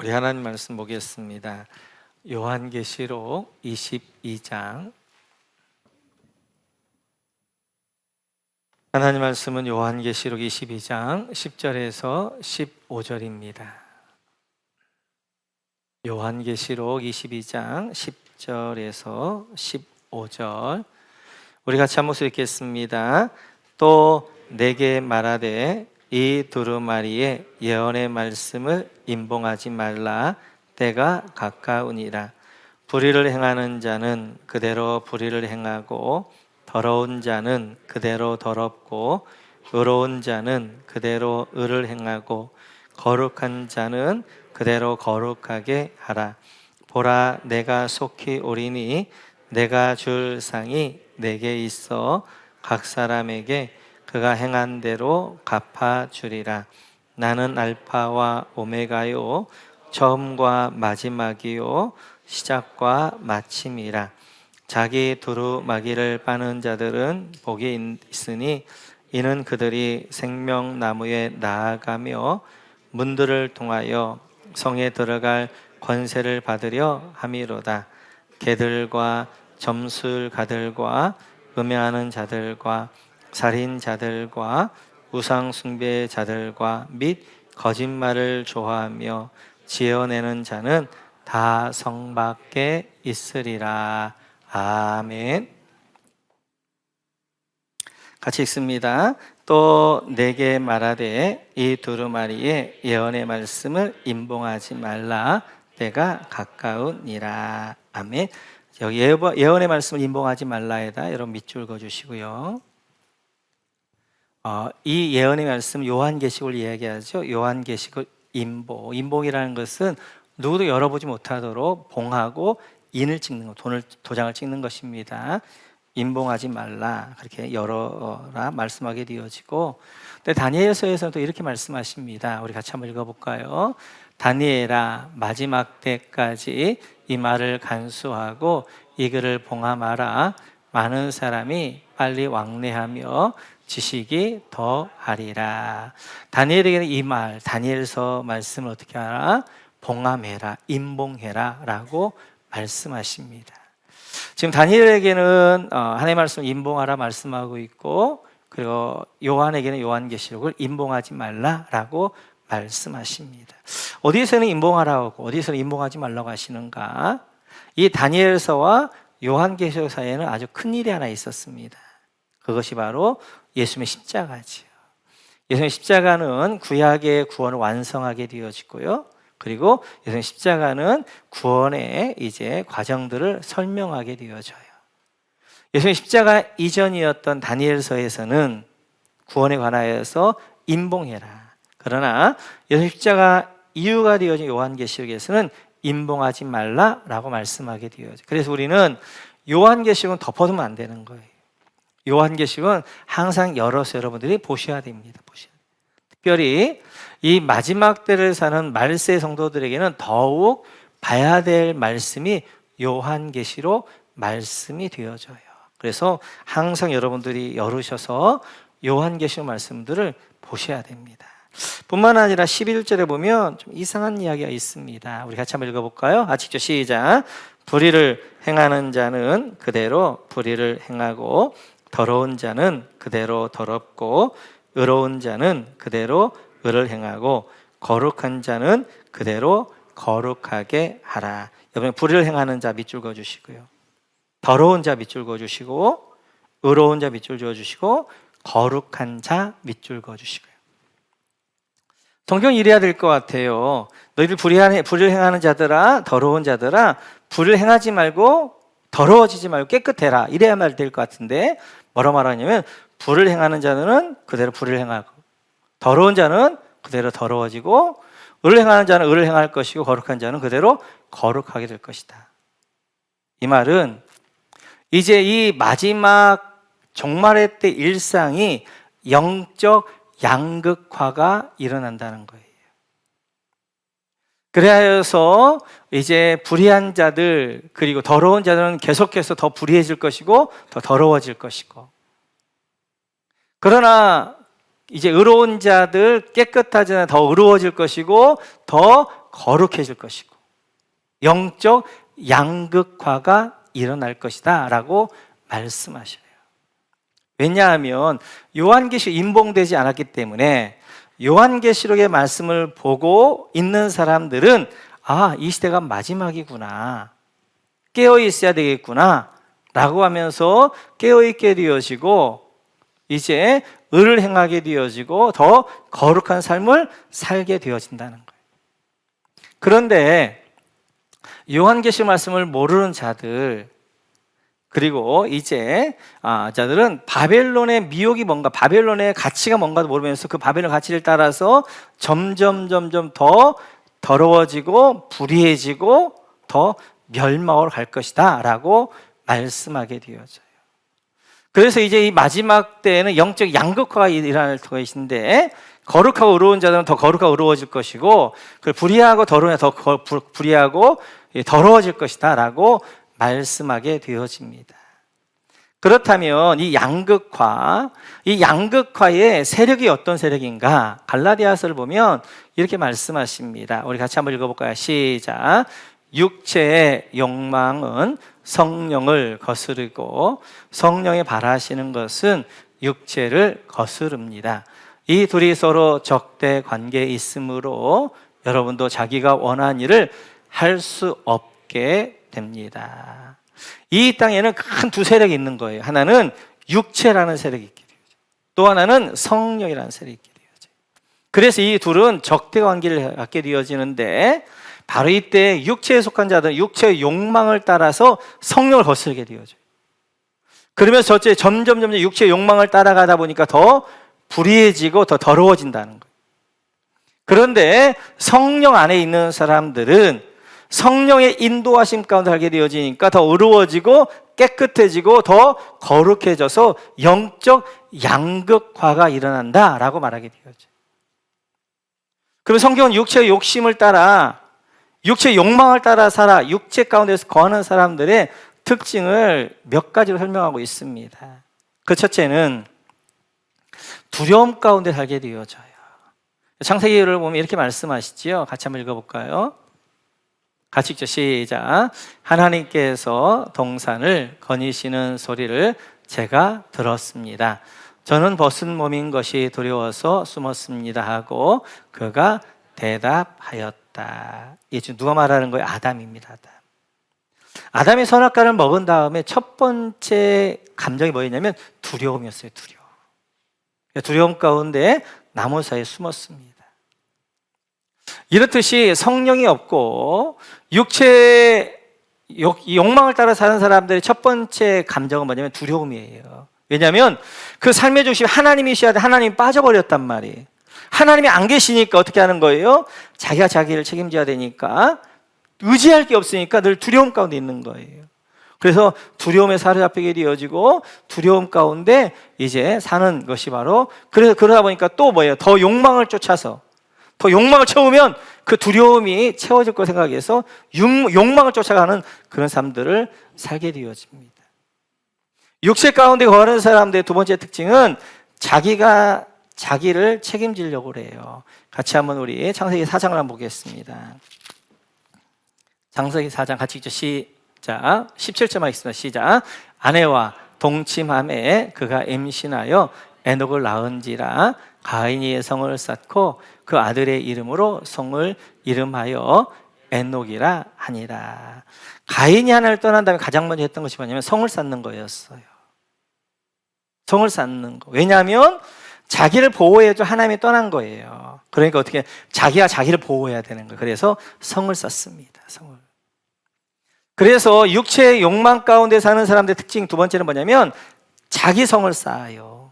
우리 하나님 말씀 보겠습니다. 요한계시록 22장. 하나님 말씀은 요한계시록 22장 10절에서 15절입니다. 요한계시록 22장 10절에서 15절. 우리 같이 한 목소리 읽겠습니다. 또 내게 말하되 이 두루마리의 예언의 말씀을 임봉하지 말라. 때가 가까우니라. 불의를 행하는 자는 그대로 불의를 행하고, 더러운 자는 그대로 더럽고, 의로운 자는 그대로 의를 행하고, 거룩한 자는 그대로 거룩하게 하라. 보라, 내가 속히 오리니 내가 줄 상이 내게 있어 각 사람에게 그가 행한 대로 갚아주리라. 나는 알파와 오메가요, 처음과 마지막이요, 시작과 마침이라. 자기 두루마기를 빠는 자들은 복이 있으니 이는 그들이 생명나무에 나아가며 문들을 통하여 성에 들어갈 권세를 받으려 함이로다. 개들과 점술가들과 음행하는 자들과 살인자들과 우상숭배자들과 및 거짓말을 좋아하며 지어내는 자는 다 성 밖에 있으리라. 아멘. 같이 읽습니다. 또 내게 말하되 이 두루마리의 예언의 말씀을 임봉하지 말라. 때가 가까우니라. 아멘. 여기 예언의 말씀을 임봉하지 말라에다 여러분 밑줄 그어주시고요. 이 예언의 말씀 요한계시록을 이야기하죠. 요한계시록 임봉이라는 것은 누구도 열어보지 못하도록 봉하고 인을 찍는 것, 도장을 찍는 것입니다. 임봉하지 말라, 그렇게 열어라 말씀하게 되어지고, 근데 다니엘서에서는 또 이렇게 말씀하십니다. 우리 같이 한번 읽어볼까요? 다니엘아, 마지막 때까지 이 말을 간수하고 이 글을 봉함하라. 많은 사람이 빨리 왕래하며 지식이 더하리라. 다니엘에게는 이 말, 다니엘서 말씀을 어떻게 하라? 봉함해라, 임봉해라 라고 말씀하십니다. 지금 다니엘에게는 하나님의 말씀을 임봉하라 말씀하고 있고, 그리고 요한에게는 요한계시록을 임봉하지 말라라고 말씀하십니다. 어디에서는 임봉하라고 하고 어디에서는 임봉하지 말라고 하시는가? 이 다니엘서와 요한계시록 사이에는 아주 큰 일이 하나 있었습니다. 그것이 바로 예수님의 십자가지요. 예수님의 십자가는 구약의 구원을 완성하게 되어지고요. 그리고 예수님의 십자가는 구원의 이제 과정들을 설명하게 되어져요. 예수님의 십자가 이전이었던 다니엘서에서는 구원에 관하여서 임봉해라. 그러나 예수님의 십자가 이유가 되어진 요한계시록에서는 임봉하지 말라라고 말씀하게 되어져. 그래서 우리는 요한계시록은 덮어두면 안 되는 거예요. 요한계시록은 항상 열어서 여러분들이 보셔야 됩니다. 특별히 이 마지막 때를 사는 말세 성도들에게는 더욱 봐야 될 말씀이 요한계시록 말씀이 되어져요. 그래서 항상 여러분들이 열으셔서 요한계시록 말씀들을 보셔야 됩니다. 뿐만 아니라 11절에 보면 좀 이상한 이야기가 있습니다. 우리 같이 한번 읽어볼까요? 같이 읽죠. 시작. 불의를 행하는 자는 그대로 불의를 행하고, 더러운 자는 그대로 더럽고, 의로운 자는 그대로 의를 행하고, 거룩한 자는 그대로 거룩하게 하라. 여러분, 불의를 행하는 자 밑줄 그어주시고요, 더러운 자 밑줄 그어주시고, 의로운 자 밑줄 그어주시고, 거룩한 자 밑줄 그어주시고요. 성경 이래야 될 것 같아요. 너희들 불의를 행하는 자들아, 더러운 자들아, 불을 행하지 말고 더러워지지 말고 깨끗해라. 이래야만 될 것 같은데 뭐라 말하냐면, 불을 행하는 자는 그대로 불을 행하고, 더러운 자는 그대로 더러워지고, 의를 행하는 자는 의를 행할 것이고, 거룩한 자는 그대로 거룩하게 될 것이다. 이 말은 이제 이 마지막 종말의 때 일상이 영적 양극화가 일어난다는 거예요. 그래서 이제 불의한 자들, 그리고 더러운 자들은 계속해서 더 불의해질 것이고 더 더러워질 것이고, 그러나 이제 의로운 자들, 깨끗하지 않아 더 의로워질 것이고 더 거룩해질 것이고 영적 양극화가 일어날 것이다 라고 말씀하셔요. 왜냐하면 요한계시록 인봉되지 않았기 때문에 요한계시록의 말씀을 보고 있는 사람들은 이 시대가 마지막이구나, 깨어 있어야 되겠구나 라고 하면서 깨어 있게 되어지고 이제 의를 행하게 되어지고 더 거룩한 삶을 살게 되어진다는 거예요. 그런데 요한계시록 말씀을 모르는 자들, 그리고 이제 자들은 바벨론의 미혹이 뭔가, 바벨론의 가치가 뭔가도 모르면서 그 바벨론 가치를 따라서 점점 더 더러워지고 불의해지고 더 멸망으로 갈 것이다 라고 말씀하게 되어져요. 그래서 이제 이 마지막 때에는 영적 양극화가 일어날 것인데, 거룩하고 의로운 자들은 더 거룩하고 의로워질 것이고 불의하고 더러운 자들은 더 불의하고 더러워질 것이다 라고 말씀하게 되어집니다. 그렇다면 이 양극화의 세력이 어떤 세력인가? 갈라디아서를 보면 이렇게 말씀하십니다. 우리 같이 한번 읽어볼까요? 시작. 육체의 욕망은 성령을 거스르고 성령이 바라시는 것은 육체를 거스릅니다. 이 둘이 서로 적대 관계에 있으므로 여러분도 자기가 원하는 일을 할 수 없게 됩니다. 이 땅에는 큰 두 세력이 있는 거예요. 하나는 육체라는 세력이 있게 되어져요. 또 하나는 성령이라는 세력이 있게 되어져요. 그래서 이 둘은 적대 관계를 갖게 되어지는데, 바로 이때 육체에 속한 자들은 육체의 욕망을 따라서 성령을 거스르게 되어져요. 그러면서 점점 육체의 욕망을 따라가다 보니까 더 불의해지고 더 더러워진다는 거예요. 그런데 성령 안에 있는 사람들은 성령의 인도하심 가운데 살게 되어지니까 더 의로워지고 깨끗해지고 더 거룩해져서 영적 양극화가 일어난다라고 말하게 되어져요. 그럼 성경은 육체의 욕심을 따라, 육체의 욕망을 따라 살아 육체 가운데서 거하는 사람들의 특징을 몇 가지로 설명하고 있습니다. 그 첫째는 두려움 가운데 살게 되어져요. 창세기를 보면 이렇게 말씀하시지요. 같이 한번 읽어볼까요? 같이 읽죠. 시작. 하나님께서 동산을 거니시는 소리를 제가 들었습니다. 저는 벗은 몸인 것이 두려워서 숨었습니다 하고 그가 대답하였다. 이게 누가 말하는 거예요? 아담입니다. 아담이 선악과를 먹은 다음에 첫 번째 감정이 뭐였냐면 두려움이었어요. 두려움 가운데 나무 사이에 숨었습니다. 이렇듯이 성령이 없고 육체의 욕망을 따라 사는 사람들의 첫 번째 감정은 뭐냐면 두려움이에요. 왜냐하면 그 삶의 중심 하나님이셔야 돼. 하나님이 빠져버렸단 말이에요. 하나님이 안 계시니까 어떻게 하는 거예요? 자기가 자기를 책임져야 되니까, 의지할 게 없으니까 늘 두려움 가운데 있는 거예요. 그래서 두려움에 사로잡히게 되어지고 두려움 가운데 이제 사는 것이 바로, 그래서 그러다 보니까 또 뭐예요? 더 욕망을 쫓아서, 더 욕망을 채우면 그 두려움이 채워질 거 생각해서 욕망을 쫓아가는 그런 삶들을 살게 되어집니다. 육체 가운데 거하는 사람들의 두 번째 특징은 자기가 자기를 책임지려고 그래요. 같이 한번 우리 창세기 4장을 한번 보겠습니다. 창세기 4장 같이 읽죠. 시작. 17절만 읽습니다. 시작. 아내와 동침함에 그가 임신하여 에녹을 낳은지라 가인이 성을 쌓고 그 아들의 이름으로 성을 이름하여 에녹이라 하니라. 가인이 하나님을 떠난 다음에 가장 먼저 했던 것이 뭐냐면 성을 쌓는 거였어요. 성을 쌓는 거. 왜냐하면 자기를 보호해줘 하나님이 떠난 거예요. 그러니까 어떻게 자기가 자기를 보호해야 되는 거예요. 그래서 성을 쌓습니다. 성을. 그래서 육체의 욕망 가운데 사는 사람들의 특징 두 번째는 뭐냐면 자기 성을 쌓아요.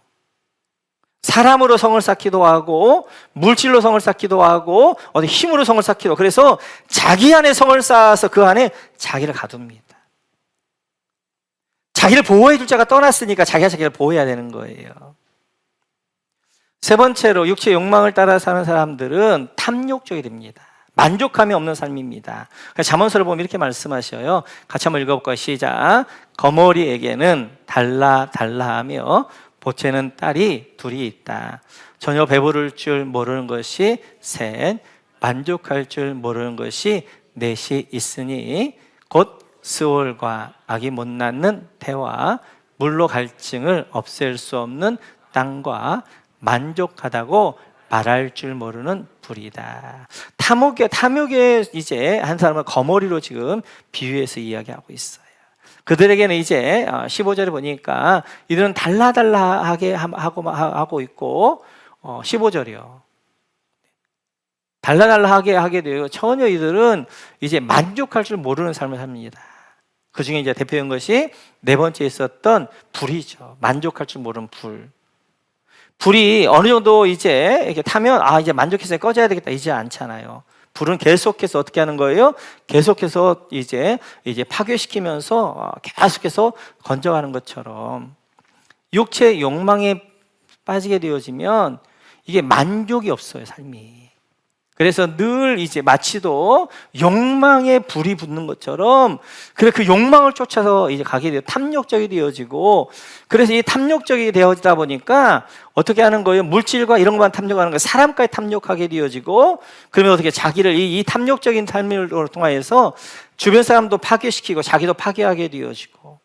사람으로 성을 쌓기도 하고 물질로 성을 쌓기도 하고 어디 힘으로 성을 쌓기도 하고, 그래서 자기 안에 성을 쌓아서 그 안에 자기를 가둡니다. 자기를 보호해 줄 자가 떠났으니까 자기가 자기를 보호해야 되는 거예요. 세 번째로 육체의 욕망을 따라 사는 사람들은 탐욕적이 됩니다. 만족감이 없는 삶입니다. 잠언서를 보면 이렇게 말씀하셔요. 같이 한번 읽어볼까요? 시작. 거머리에게는 달라하며 보채는 딸이 둘이 있다. 전혀 배부를 줄 모르는 것이 셋. 만족할 줄 모르는 것이 넷이 있으니 곧 스올과 악이 못 낳는 태와 물로 갈증을 없앨 수 없는 땅과 만족하다고 말할 줄 모르는 불이다. 탐욕에 이제 한 사람을 거머리로 지금 비유해서 이야기하고 있어요. 그들에게는 이제 15절에 보니까 이들은 달라달라하게 하고 있고 15절이요. 달라달라하게 하게 돼요. 전혀 이들은 이제 만족할 줄 모르는 삶을 삽니다. 그 중에 이제 대표인 것이 네 번째 있었던 불이죠. 만족할 줄 모르는 불. 불이 어느 정도 이제 이렇게 타면 이제 만족해서 꺼져야 되겠다 이제 않잖아요. 불은 계속해서 어떻게 하는 거예요? 계속해서 이제 파괴시키면서 계속해서 건져가는 것처럼 육체의 욕망에 빠지게 되어지면 이게 만족이 없어요, 삶이. 그래서 늘 이제 마치도 욕망에 불이 붙는 것처럼 그래 그 욕망을 쫓아서 이제 가게 돼요. 탐욕적이 되어지고 그래서 이 탐욕적이 되어지다 보니까 어떻게 하는 거예요? 물질과 이런 것만 탐욕하는 거예요. 사람까지 탐욕하게 되어지고 그러면 어떻게 자기를 이 탐욕적인 삶을 통해서 주변 사람도 파괴시키고 자기도 파괴하게 되어지고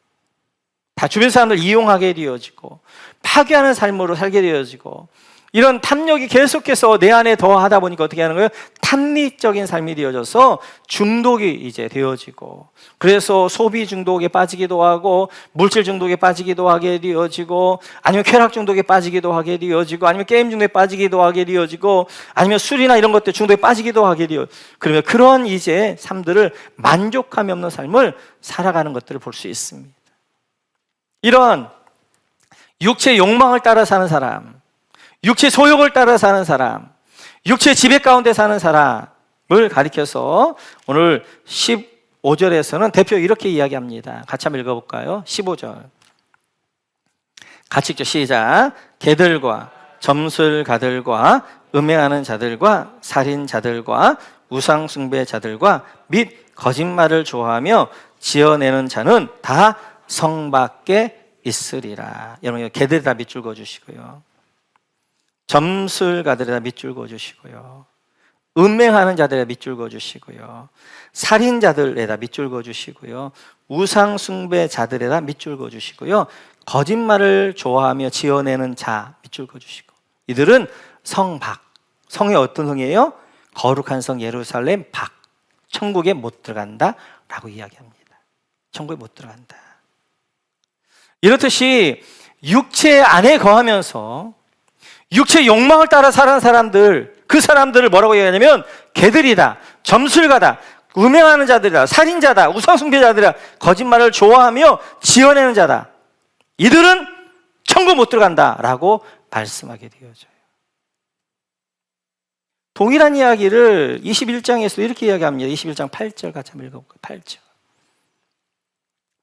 다 주변 사람들 이용하게 되어지고 파괴하는 삶으로 살게 되어지고 이런 탐욕이 계속해서 내 안에 더하다 보니까 어떻게 하는 거예요? 탐닉적인 삶이 되어져서 중독이 이제 되어지고 그래서 소비 중독에 빠지기도 하고 물질 중독에 빠지기도 하게 되어지고 아니면 쾌락 중독에 빠지기도 하게 되어지고 아니면 게임 중독에 빠지기도 하게 되어지고 아니면 술이나 이런 것들 중독에 빠지기도 하게 되어 그러면 그런 이제 삶들을 만족감이 없는 삶을 살아가는 것들을 볼 수 있습니다. 이런 육체 욕망을 따라 사는 사람 육체 소욕을 따라 사는 사람, 육체 지배 가운데 사는 사람을 가리켜서 오늘 15절에서는 대표 이렇게 이야기합니다. 같이 한번 읽어볼까요? 15절. 같이 읽죠. 시작. 개들과 점술가들과 음행하는 자들과 살인자들과 우상숭배자들과 및 거짓말을 좋아하며 지어내는 자는 다 성 밖에 있으리라. 여러분, 개들 다 밑줄 그어주시고요. 점술가들에다 밑줄 그어주시고요. 음행하는 자들에다 밑줄 그어주시고요. 살인자들에다 밑줄 그어주시고요. 우상숭배자들에다 밑줄 그어주시고요. 거짓말을 좋아하며 지어내는 자 밑줄 그어주시고 이들은 성 밖. 성이 어떤 성이에요? 거룩한 성 예루살렘 밖. 천국에 못 들어간다 라고 이야기합니다. 천국에 못 들어간다. 이렇듯이 육체 안에 거하면서 육체 욕망을 따라 사는 사람들, 그 사람들을 뭐라고 얘기하냐면 개들이다, 점술가다, 음행하는 자들이다, 살인자다, 우상숭배자들이다, 거짓말을 좋아하며 지어내는 자다. 이들은 천국 못 들어간다라고 말씀하게 되어져요. 동일한 이야기를 21장에서도 이렇게 이야기합니다. 21장 8절 같이 한번 읽어볼까요? 8절.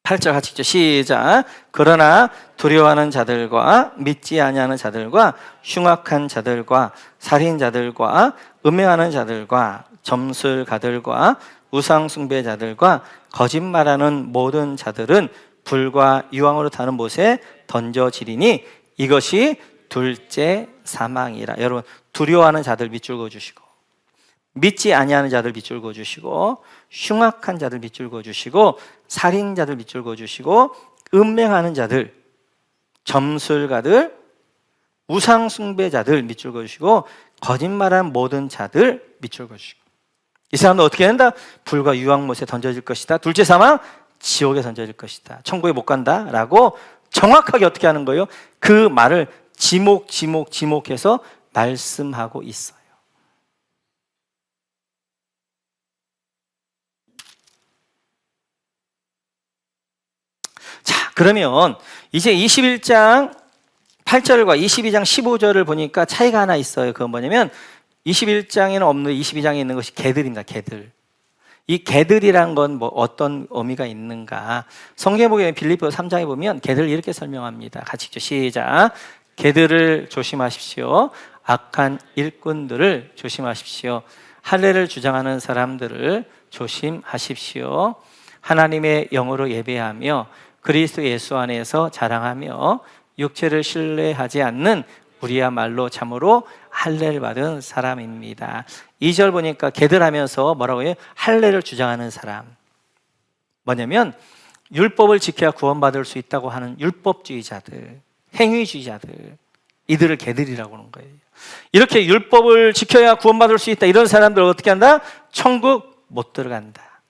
8절 같이 읽죠. 시작. 그러나 두려워하는 자들과 믿지 아니하는 자들과 흉악한 자들과 살인자들과 음행하는 자들과 점술가들과 우상숭배자들과 거짓말하는 모든 자들은 불과 유황으로 타는 못에 던져지리니 이것이 둘째 사망이라. 여러분, 두려워하는 자들 밑줄 그어주시고 믿지 아니하는 자들 밑줄 그어주시고 흉악한 자들 밑줄 그어주시고 살인자들 밑줄 그어주시고 음행하는 자들, 점술가들, 우상숭배자들 밑줄 그어주시고 거짓말하는 모든 자들 밑줄 그어주시고 이 사람도 어떻게 된다? 불과 유황못에 던져질 것이다. 둘째 사망, 지옥에 던져질 것이다. 천국에 못 간다 라고 정확하게 어떻게 하는 거예요? 그 말을 지목해서 말씀하고 있어요. 자, 그러면 이제 21장 8절과 22장 15절을 보니까 차이가 하나 있어요. 그건 뭐냐면 21장에는 없는 22장에 있는 것이 개들입니다. 개들. 이 개들이란 건 뭐 어떤 의미가 있는가? 성경에 보면 빌립보 3장에 보면 개들 이렇게 설명합니다. 같이 읽죠. 시작. 개들을 조심하십시오. 악한 일꾼들을 조심하십시오. 할례를 주장하는 사람들을 조심하십시오. 하나님의 영으로 예배하며 그리스도 예수 안에서 자랑하며 육체를 신뢰하지 않는 우리야말로 참으로 할례를 받은 사람입니다. 2절 보니까 개들하면서 뭐라고 해요? 할례를 주장하는 사람. 뭐냐면 율법을 지켜야 구원받을 수 있다고 하는 율법주의자들, 행위주의자들, 이들을 개들이라고 하는 거예요. 이렇게 율법을 지켜야 구원받을 수 있다, 이런 사람들을 어떻게 한다? 천국 못 들어간다.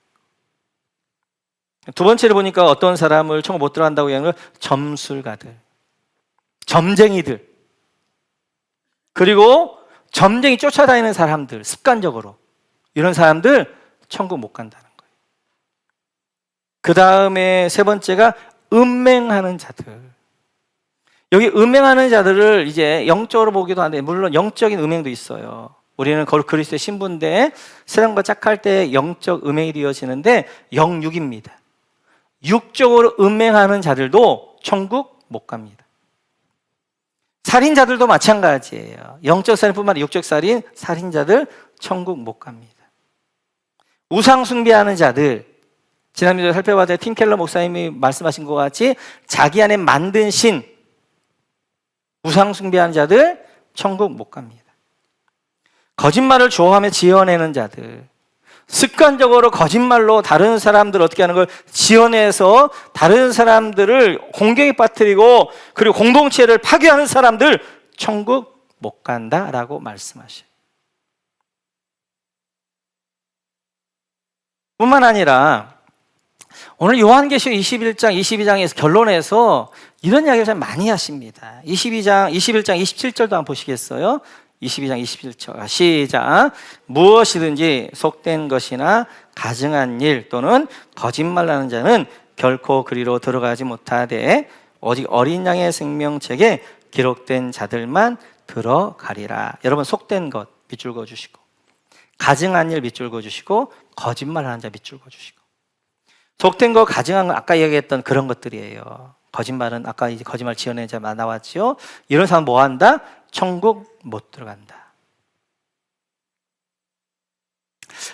두 번째로 보니까 어떤 사람을 천국 못 들어간다고 하는 걸 점술가들, 점쟁이들, 그리고 점쟁이 쫓아다니는 사람들, 습관적으로 이런 사람들 천국 못 간다는 거예요. 그 다음에 세 번째가 음행하는 자들. 여기 음행하는 자들을 이제 영적으로 보기도 하는데, 물론 영적인 음행도 있어요. 우리는 그리스도의 신부인데 세상과 짝할 때 영적 음행이 이루어지는데 영육입니다. 육적으로 음행하는 자들도 천국 못 갑니다. 살인자들도 마찬가지예요. 영적 살인뿐만 아니라 육적 살인, 살인자들 천국 못 갑니다. 우상 숭배하는 자들, 지난주에 살펴봤을 때 팀 켈러 목사님이 말씀하신 것 같이 자기 안에 만든 신, 우상 숭배하는 자들 천국 못 갑니다. 거짓말을 좋아하며 지어내는 자들, 습관적으로 거짓말로 다른 사람들을 어떻게 하는 걸 지어내서 다른 사람들을 공경에 빠뜨리고 그리고 공동체를 파괴하는 사람들 천국 못 간다라고 말씀하셔요. 뿐만 아니라 오늘 요한계시록 21장, 22장에서 결론에서 이런 이야기를 참 많이 하십니다. 21장 27절도 한번 보시겠어요? 22장 27절 시작. 무엇이든지 속된 것이나 가증한 일 또는 거짓말하는 자는 결코 그리로 들어가지 못하되 오직 어린 양의 생명책에 기록된 자들만 들어가리라. 여러분, 속된 것 밑줄 그어주시고, 가증한 일 밑줄 그어주시고, 거짓말하는 자 밑줄 그어주시고. 속된 거, 가증한 거 아까 얘기했던 그런 것들이에요. 거짓말은 아까 이제 거짓말 지어낸 자 나왔죠. 이런 사람 뭐 한다? 천국 못 들어간다.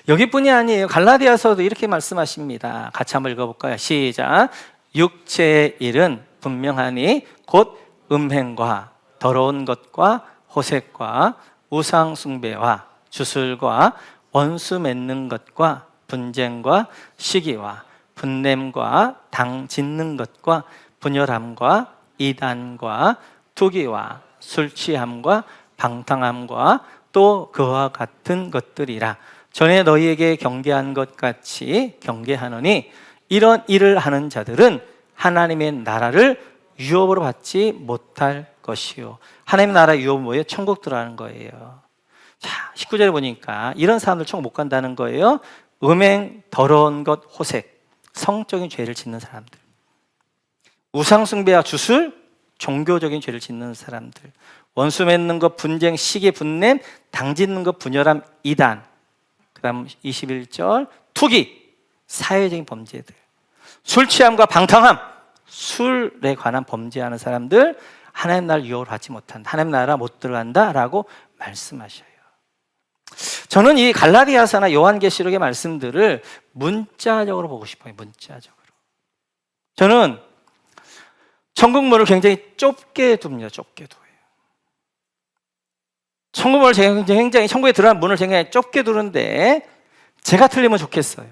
여기뿐이 아니에요. 갈라디아서도 이렇게 말씀하십니다. 같이 한번 읽어볼까요? 시작. 육체의 일은 분명하니 곧 음행과 더러운 것과 호색과 우상 숭배와 주술과 원수 맺는 것과 분쟁과 시기와 분냄과 당 짓는 것과 분열함과 이단과 투기와 술 취함과 방탕함과 또 그와 같은 것들이라. 전에 너희에게 경계한 것 같이 경계하노니 이런 일을 하는 자들은 하나님의 나라를 유업으로 받지 못할 것이요. 하나님의 나라 유업은 뭐예요? 천국 들어가는 거예요. 자, 19절에 보니까 이런 사람들 천국 못 간다는 거예요. 음행, 더러운 것, 호색, 성적인 죄를 짓는 사람들, 우상 숭배와 주술, 종교적인 죄를 짓는 사람들, 원수 맺는 것, 분쟁, 시기, 분냄, 당짓는 것, 분열함, 이단, 그 다음 21절 투기, 사회적인 범죄들, 술 취함과 방탕함, 술에 관한 범죄하는 사람들 하나님 나라를 유업을 받지 못한다, 하나님 나라 못 들어간다라고 말씀하셔요. 저는 이 갈라디아서나 요한계시록의 말씀들을 문자적으로 보고 싶어요. 문자적으로. 저는 천국문을 굉장히 좁게 둡니다. 좁게 둬요. 천국문을 굉장히 천국에 들어가는 문을 굉장히 좁게 두는데 제가 틀리면 좋겠어요.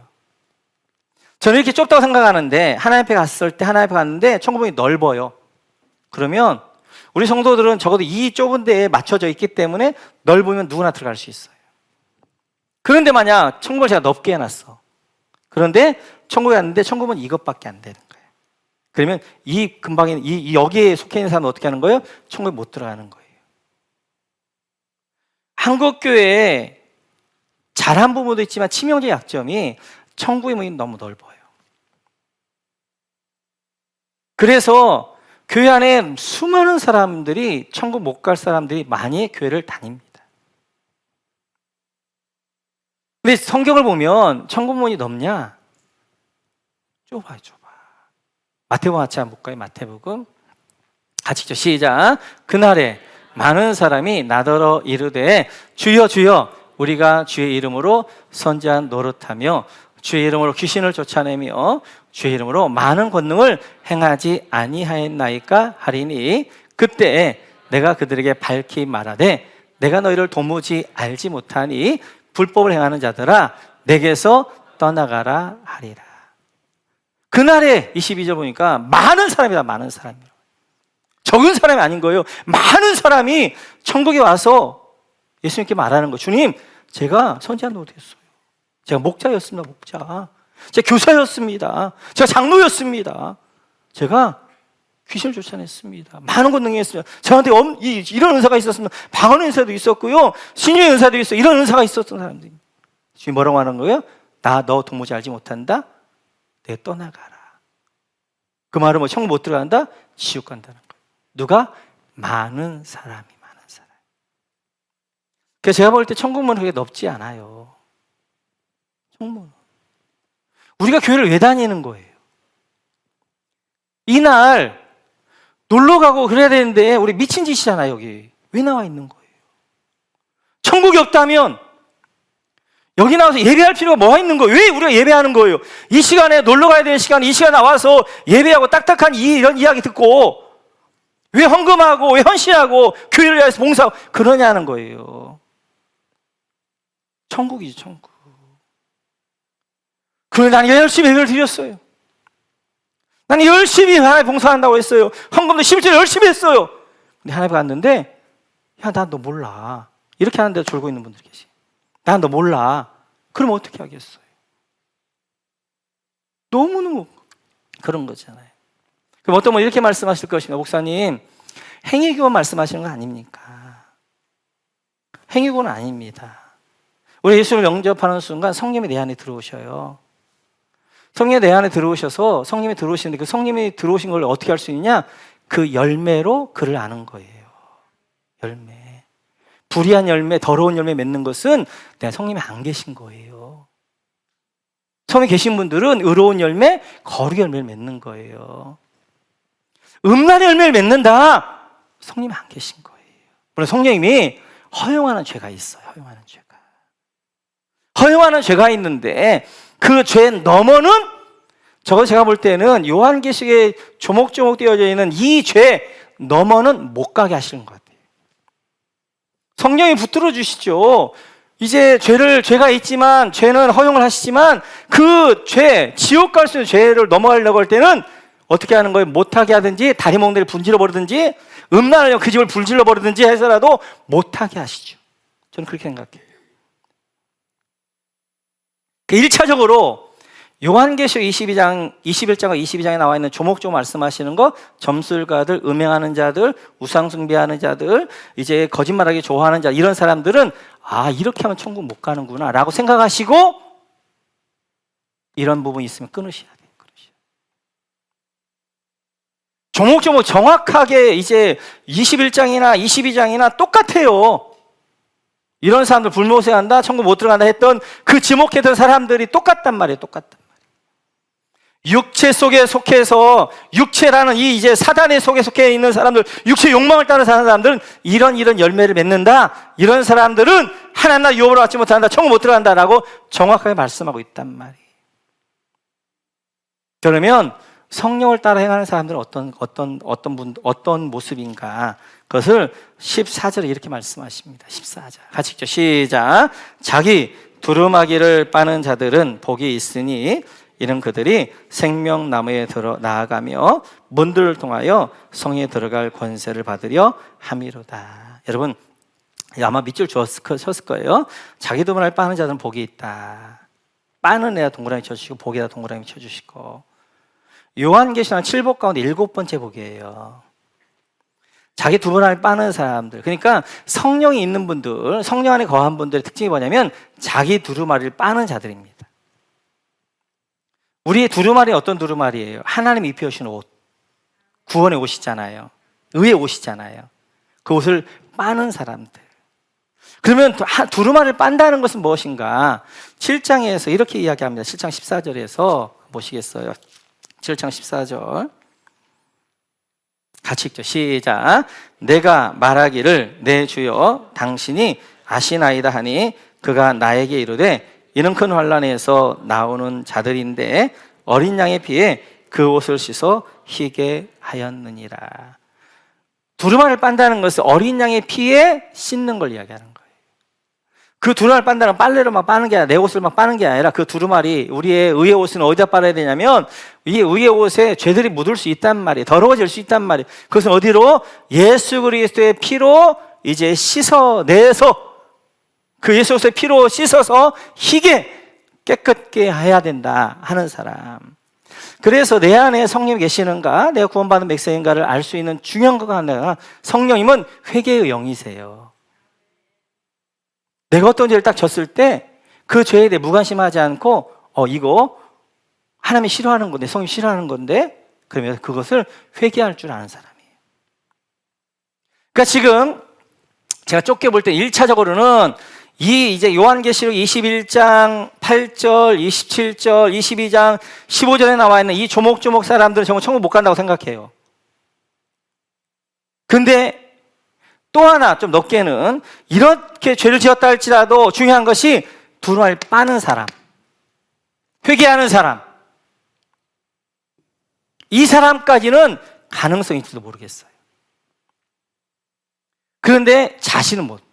저는 이렇게 좁다고 생각하는데 하나님 앞에 갔을 때 하나님 앞에 갔는데 천국문이 넓어요. 그러면 우리 성도들은 적어도 이 좁은 데에 맞춰져 있기 때문에 넓으면 누구나 들어갈 수 있어요. 그런데 만약 천국을 제가 넓게 해놨어. 그런데 천국에 갔는데 천국은 이것밖에 안 되는 거예요. 그러면 이 근방에 이 여기에 속해 있는 사람은 어떻게 하는 거예요? 천국에 못 들어가는 거예요. 한국 교회에 잘한 부분도 있지만 치명적 약점이 천국의 문이 너무 넓어요. 그래서 교회 안에 수많은 사람들이 천국 못 갈 사람들이 많이 교회를 다닙니다. 근데 성경을 보면 천국 문이 넓냐? 좁아요, 좁아. 마태복음 같이 한번 볼까요? 마태복음 같이 읽죠. 시작. 그날에 많은 사람이 나더러 이르되 주여 주여 우리가 주의 이름으로 선지한 노릇하며 주의 이름으로 귀신을 쫓아내며 주의 이름으로 많은 권능을 행하지 아니하였나이까 하리니 그때 내가 그들에게 밝히 말하되 내가 너희를 도무지 알지 못하니 불법을 행하는 자들아 내게서 떠나가라 하리라. 그날에 22절 보니까 많은 사람이다. 많은 사람이라. 적은 사람이 아닌 거예요. 많은 사람이 천국에 와서 예수님께 말하는 거예요. 주님, 제가 선지자 노릇했어요. 제가 목자였습니다. 목자. 제가 교사였습니다. 제가 장로였습니다. 제가 귀신을 쫓아냈습니다. 많은 것 능했습니다. 저한테 이런 은사가 있었습니다. 방언 은사도 있었고요. 신유의 은사도 있어요. 이런 은사가 있었던 사람들이. 주님 뭐라고 하는 거예요? 너 도무지 알지 못한다? 내 떠나가라. 그 말은 뭐 천국 못 들어간다? 지옥 간다는 거예요. 누가? 많은 사람이. 그래서 제가 볼 때 천국문은 그렇게 넓지 않아요. 천국문. 우리가 교회를 왜 다니는 거예요? 이날 놀러 가고 그래야 되는데 우리 미친 짓이잖아요. 여기 왜 나와 있는 거예요? 천국이 없다면 여기 나와서 예배할 필요가 뭐가 있는 거예요? 왜 우리가 예배하는 거예요? 이 시간에 놀러 가야 되는 시간에 이 시간에 나와서 예배하고 딱딱한 이런 이야기 듣고 왜 헌금하고 왜 헌신하고 교회를 위해서 봉사하고 그러냐는 거예요. 천국이죠, 천국. 그런데 나는 열심히 예배를 드렸어요. 나는 열심히 하나님 봉사한다고 했어요. 헌금도 11조 열심히 했어이 근데 하나님 갔는데, 야, 난 너 몰라. 이렇게 하는데 졸고 있는 분들 계시. 난 너 몰라. 그럼 어떻게 하겠어요? 너무너무 그런 거잖아요. 그럼 어떤 분 이렇게 말씀하실 것입니다. 목사님, 행위교원 말씀하시는 거 아닙니까? 행위교원은 아닙니다. 우리 예수를 영접하는 순간 성령이 내 안에 들어오셔요. 성령이 내 안에 들어오셔서 성령이 들어오시는데 그 성령이 들어오신 걸 어떻게 할 수 있냐? 그 열매로 그를 아는 거예요. 열매. 불의한 열매, 더러운 열매 맺는 것은 내가 성령이 안 계신 거예요. 성령이 계신 분들은 의로운 열매, 거룩의 열매를 맺는 거예요. 음란의 열매를 맺는다. 성령이 안 계신 거예요. 물론 성령님이 허용하는 죄가 있어요. 허용하는 죄가. 허용하는 죄가 있는데 그 죄 너머는 저거 제가 볼 때는 요한계시록에 조목조목 띄어져 있는 이 죄 너머는 못 가게 하시는 것 같아요. 성령이 붙들어 주시죠. 이제 죄가 있지만 죄는 허용을 하시지만 그 죄, 지옥 갈 수 있는 죄를 넘어가려고 할 때는 어떻게 하는 거예요? 못하게 하든지 다리 몽둥이를 분질러 버리든지 음란하려면 그 집을 불질러 버리든지 해서라도 못하게 하시죠. 저는 그렇게 생각해요. 1차적으로 요한계시록 21장과 22장에 나와 있는 조목조목 말씀하시는 거, 점술가들, 음행하는 자들, 우상 숭배하는 자들, 이제 거짓말하기 좋아하는 자, 이런 사람들은 이렇게 하면 천국 못 가는구나 라고 생각하시고 이런 부분이 있으면 끊으셔야 돼요. 조목조목 정확하게 이제 21장이나 22장이나 똑같아요. 이런 사람들 불모세한다, 천국 못 들어간다 했던 그 지목했던 사람들이 똑같단 말이에요. 똑같단 말이에요. 육체 속에 속해서 육체라는 이 이제 사단의 속에 속해 있는 사람들, 육체 욕망을 따라 사는 사람들은 이런 열매를 맺는다. 이런 사람들은 하나님나 유업으로 받지 못한다. 천국 못 들어간다라고 정확하게 말씀하고 있단 말이에요. 그러면 성령을 따라 행하는 사람들은 어떤 모습인가? 그것을 14절에 이렇게 말씀하십니다. 14절. 같이 읽죠. 시작. 자기 두루마기를 빠는 자들은 복이 있으니 이는 그들이 생명나무에 들어 나아가며 문들을 통하여 성에 들어갈 권세를 받으려 함이로다. 여러분 아마 밑줄 쳤을 거예요. 자기 두루마기를 빠는 자들은 복이 있다. 빠는 애가 동그라미 쳐주시고 복에다 동그라미 쳐주시고. 요한계시록 7복 가운데 7번째 복이에요. 자기 두루마리를 빠는 사람들. 그러니까 성령이 있는 분들, 성령 안에 거한 분들의 특징이 뭐냐면 자기 두루마리를 빠는 자들입니다. 우리의 두루마리 어떤 두루마리예요? 하나님이 입혀주신 옷, 구원의 옷이잖아요. 의의 옷이잖아요. 그 옷을 빠는 사람들. 그러면 두루마리를 빤다는 것은 무엇인가? 7장에서 이렇게 이야기합니다. 7장 14절에서 보시겠어요? 7장 14절 같이 읽죠. 시작. 내가 말하기를 내 주여 당신이 아시나이다 하니 그가 나에게 이르되 이는 큰 환난에서 나오는 자들인데 어린 양의 피에 그 옷을 씻어 희게 하였느니라. 두루마리를 빤다는 것은 어린 양의 피에 씻는 걸 이야기하는 거예요. 그 두루마리를 빤다는 건 빨래로 막 빠는 게 아니라, 내 옷을 막 빠는 게 아니라, 그 두루마리, 우리의 의의 옷은 어디다 빨아야 되냐면 이 의의 옷에 죄들이 묻을 수 있단 말이에요. 더러워질 수 있단 말이에요. 그것은 어디로? 예수 그리스도의 피로 이제 씻어내서, 그 예수 그리스도의 피로 씻어서 희게 깨끗게 해야 된다 하는 사람. 그래서 내 안에 성령이 계시는가, 내가 구원받은 백성인가를 알 수 있는 중요한 거가 하나가, 성령님은 회개의 영이세요. 내가 어떤 죄를 딱 졌을 때 그 죄에 대해 무관심하지 않고 이거 하나님이 싫어하는 건데, 성령이 싫어하는 건데, 그러면 그것을 회개할 줄 아는 사람이에요. 그러니까 지금 제가 좁게 볼 때 1차적으로는 이제 요한계시록 21장 8절, 27절, 22장 15절에 나와 있는 이 조목조목 사람들은 정말 천국 못 간다고 생각해요. 근데 또 하나 좀 넓게는, 이렇게 죄를 지었다 할지라도 중요한 것이 두루마리를 빠는 사람, 회개하는 사람, 이 사람까지는 가능성이 있을지도 모르겠어요. 그런데 자신은 못해요.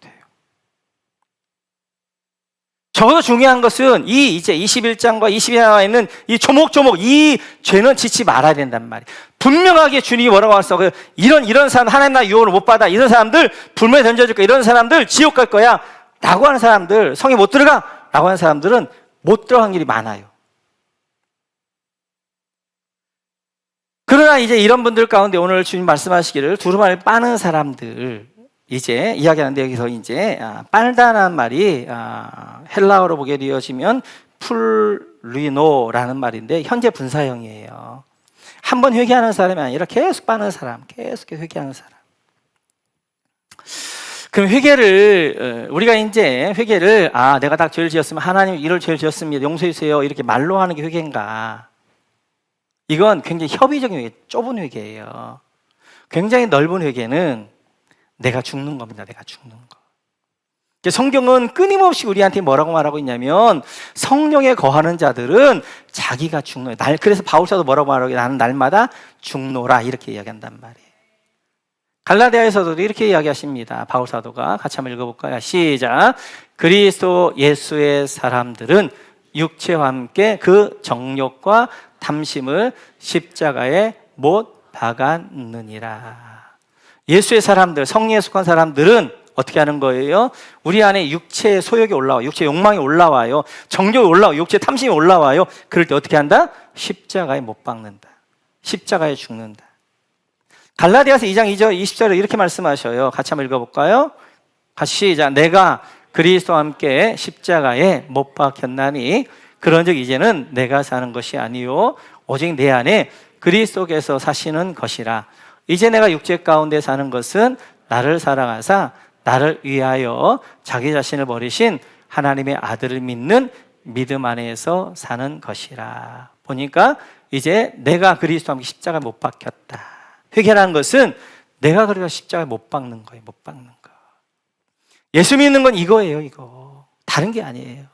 적어도 중요한 것은 이제 21장과 22장에 나와 있는 이 조목조목, 이 죄는 짓지 말아야 된단 말이에요. 분명하게 주님이 뭐라고 했어? 이런 사람, 하나님 나라 유혹을 못 받아, 이런 사람들 불문에 던져줄 거야, 이런 사람들 지옥 갈 거야 라고 하는 사람들, 성에 못 들어가 라고 하는 사람들은 못 들어간 일이 많아요. 그러나 이제 이런 분들 가운데 오늘 주님 말씀하시기를 두루마리를 빠는 사람들, 이제 이야기하는데, 여기서 이제 빨다라는 말이 헬라어로 보게 되어지면 풀리노라는 말인데, 현재 분사형이에요. 한 번 회개하는 사람이 아니라 계속 빠는 사람, 계속 회개하는 사람. 그럼 우리가 이제 회개를, 내가 딱 죄를 지었으면 하나님 이럴 죄를 지었습니다, 용서해 주세요, 이렇게 말로 하는 게 회개인가? 이건 굉장히 협의적인 회개, 좁은 회개예요. 굉장히 넓은 회개는 내가 죽는 겁니다. 내가 죽는 거. 성경은 끊임없이 우리한테 뭐라고 말하고 있냐면, 성령에 거하는 자들은 자기가 죽노라. 그래서 바울사도 뭐라고 말하고, 나는 날마다 죽노라, 이렇게 이야기한단 말이에요. 갈라디아에서도 이렇게 이야기하십니다. 바울사도가 같이 한번 읽어볼까요? 시작. 그리스도 예수의 사람들은 육체와 함께 그 정욕과 탐심을 십자가에 못 박았느니라. 예수의 사람들, 성령에 속한 사람들은 어떻게 하는 거예요? 우리 안에 육체의 소욕이 올라와요. 육체의 욕망이 올라와요. 정욕이 올라와요. 육체의 탐심이 올라와요. 그럴 때 어떻게 한다? 십자가에 못 박는다. 십자가에 죽는다. 갈라디아서 2장 2절 20절에 이렇게 말씀하셔요. 같이 한번 읽어볼까요? 같이 시작. 내가 그리스도와 함께 십자가에 못 박혔나니 그런즉 이제는 내가 사는 것이 아니요 오직 내 안에 그리스도께서 사시는 것이라. 이제 내가 육체 가운데 사는 것은 나를 사랑하사 나를 위하여 자기 자신을 버리신 하나님의 아들을 믿는 믿음 안에서 사는 것이라. 보니까 이제 내가 그리스도와 함께 십자가에 못 박혔다. 회개라는 것은 내가 그리스도 십자가에 못 박는 거예요. 못 박는 거. 예수 믿는 건 이거예요. 이거. 다른 게 아니에요.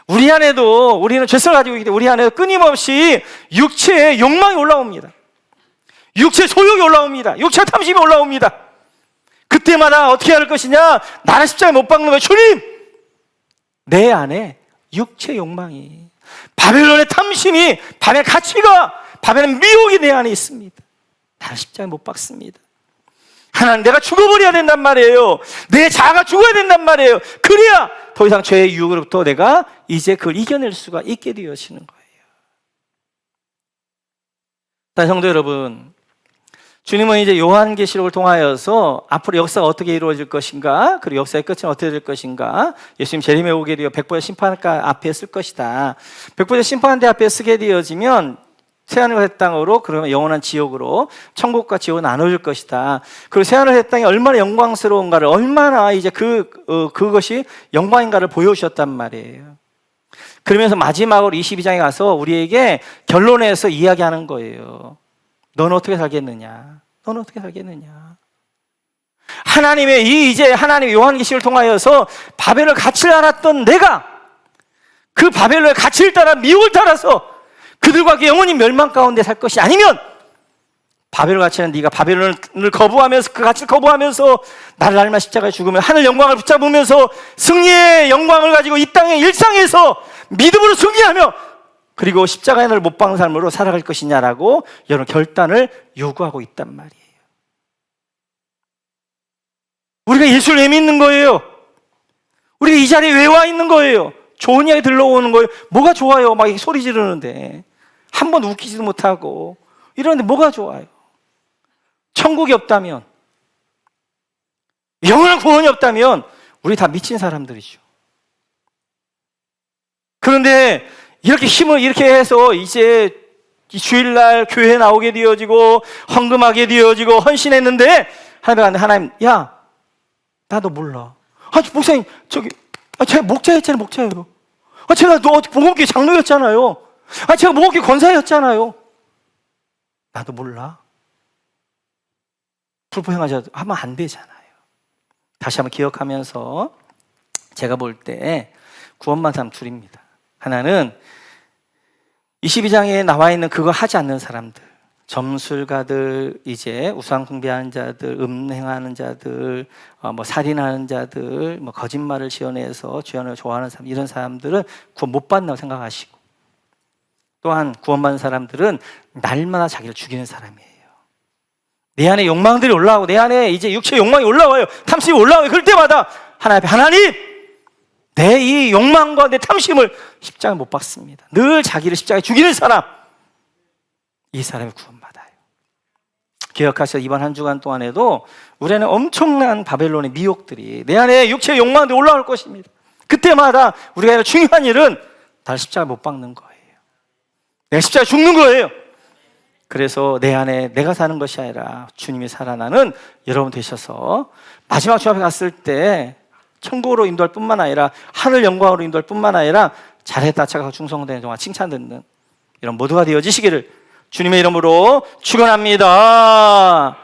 우리 안에도, 우리는 죄성을 가지고 있기 때문에 우리 안에도 끊임없이 육체의 욕망이 올라옵니다. 육체의 소욕이 올라옵니다. 육체의 탐심이 올라옵니다. 그때마다 어떻게 할 것이냐? 나를 십자가에 못 박는 거예요. 주님! 내 안에 육체의 욕망이, 바벨론의 탐심이, 바벨의 가치가, 바벨의 미혹이 내 안에 있습니다. 나를 십자가에 못 박습니다. 하나님, 내가 죽어버려야 된단 말이에요. 내 자아가 죽어야 된단 말이에요. 그래야 더 이상 죄의 유혹으로부터 내가 이제 그걸 이겨낼 수가 있게 되어지는 거예요. 자, 성도 여러분, 주님은 이제 요한계시록을 통하여서 앞으로 역사가 어떻게 이루어질 것인가, 그리고 역사의 끝은 어떻게 될 것인가, 예수님 재림에 오게 되어 백보자 심판가 앞에 쓸 것이다. 백보자 심판대 앞에 쓰게 되어지면 새하늘과 새 땅으로, 그러면 영원한 지옥으로, 천국과 지옥은 나눠질 것이다. 그리고 새하늘 새 땅이 얼마나 영광스러운가를, 얼마나 이제 그것이 영광인가를 보여주셨단 말이에요. 그러면서 마지막으로 22장에 가서 우리에게 결론에서 이야기하는 거예요. 너는 어떻게 살겠느냐? 너는 어떻게 살겠느냐? 하나님의 이제 하나님의 요한계시를 통하여서 바벨의 가치를 알았던 내가 그 바벨론의 가치를 따라 미혹을 따라서 그들과 영원히 멸망 가운데 살 것이 아니면 바벨론 가치는 네가 바벨론을 거부하면서 그 가치를 거부하면서 나를 날마 십자가에 죽으면 하늘 영광을 붙잡으면서 승리의 영광을 가지고 이 땅의 일상에서 믿음으로 승리하며 그리고 십자가에 너를 못 박는 삶으로 살아갈 것이냐라고 여러분 결단을 요구하고 있단 말이에요. 우리가 예수를 왜 믿는 거예요? 우리가 이 자리에 왜 와 있는 거예요? 좋은 이야기 들러오는 거예요. 뭐가 좋아요? 막 소리 지르는데 한 번 웃기지도 못하고 이러는데 뭐가 좋아요? 천국이 없다면, 영원한 구원이 없다면 우리 다 미친 사람들이죠. 그런데 이렇게 힘을 이렇게 해서 이제 주일날 교회에 나오게 되어지고 헌금하게 되어지고 헌신했는데 하나님, 야, 나도 몰라. 목사님, 제가 목자였잖아요, 목자예요. 제가 복음교회 장로였잖아요. 제가 복음교회 권사였잖아요. 나도 몰라. 불포행하자 하면 안 되잖아요. 다시 한번 기억하면서 제가 볼 때 구원만 사람 둘입니다. 하나는 22장에 나와 있는 그거 하지 않는 사람들, 점술가들, 이제 우상 숭배하는 자들, 음행하는 자들, 살인하는 자들, 거짓말을 지어내서 주연을 좋아하는 사람, 이런 사람들은 구원 못 받는다고 생각하시고, 또한 구원받는 사람들은 날마다 자기를 죽이는 사람이에요. 내 안에 욕망들이 올라오고 내 안에 이제 육체의 욕망이 올라와요. 탐심이 올라와요. 그럴 때마다 하나님 앞에 하나님, 내 이 욕망과 내 탐심을 십자가에 못 박습니다. 늘 자기를 십자가에 죽이는 사람, 이 사람이 구원받아요. 기억하셔서 이번 한 주간 동안에도 우리 안에 엄청난 바벨론의 미혹들이 내 안에 육체의 욕망들이 올라올 것입니다. 그때마다 우리가 해야 할 중요한 일은 다시 십자가에 못 박는 거예요. 내가 십자가에 죽는 거예요. 그래서 내 안에 내가 사는 것이 아니라 주님이 살아나는 여러분 되셔서 마지막 주 앞에 갔을 때 천국으로 인도할 뿐만 아니라 하늘 영광으로 인도할 뿐만 아니라 잘했다 착하고 충성된 동안 칭찬듣는 이런 모두가 되어지시기를 주님의 이름으로 축원합니다.